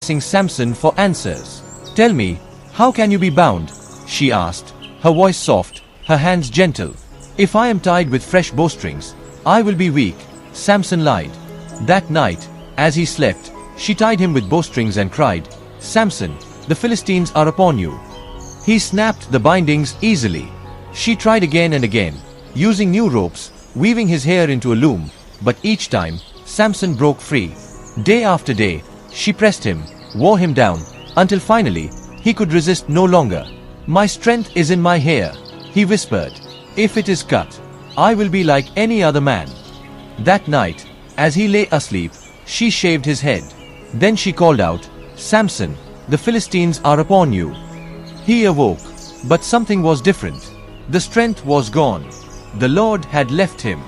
Samson for answers. "Tell me, how can you be bound?" she asked, her voice soft, her hands gentle. "If I am tied with fresh bowstrings, I will be weak," Samson lied. That night, as he slept, she tied him with bowstrings and cried, "Samson, the Philistines are upon you." He snapped the bindings easily. She tried again and again, using new ropes, weaving his hair into a loom, but each time, Samson broke free. Day after day, she pressed him, wore him down, until finally, he could resist no longer. "My strength is in my hair," he whispered. "If it is cut, I will be like any other man." That night, as he lay asleep, she shaved his head. Then she called out, "Samson, the Philistines are upon you." He awoke, but something was different. The strength was gone. The Lord had left him.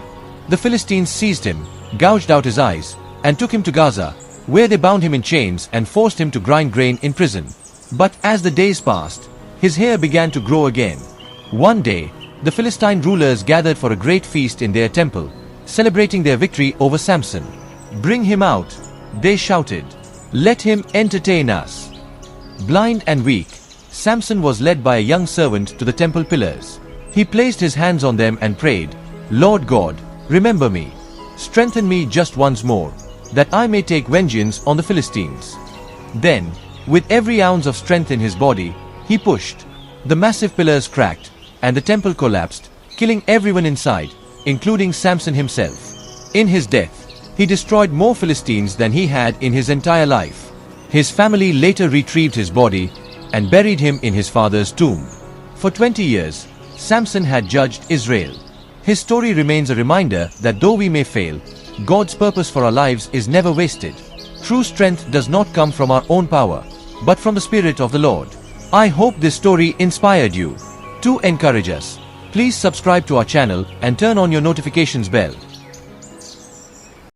The Philistines seized him, gouged out his eyes, and took him to Gaza, where they bound him in chains and forced him to grind grain in prison. But as the days passed, his hair began to grow again. One day, the Philistine rulers gathered for a great feast in their temple, celebrating their victory over Samson. "Bring him out," they shouted. "Let him entertain us." Blind and weak, Samson was led by a young servant to the temple pillars. He placed his hands on them and prayed, "Lord God, remember me. Strengthen me just once more, that I may take vengeance on the Philistines." Then, with every ounce of strength in his body, he pushed. The massive pillars cracked, and the temple collapsed, killing everyone inside, including Samson himself. In his death, he destroyed more Philistines than he had in his entire life. His family later retrieved his body and buried him in his father's tomb. For 20 years, Samson had judged Israel. His story remains a reminder that though we may fail, God's purpose for our lives is never wasted. True strength does not come from our own power, but from the Spirit of the Lord. I hope this story inspired you. To encourage us, please subscribe to our channel and turn on your notifications bell.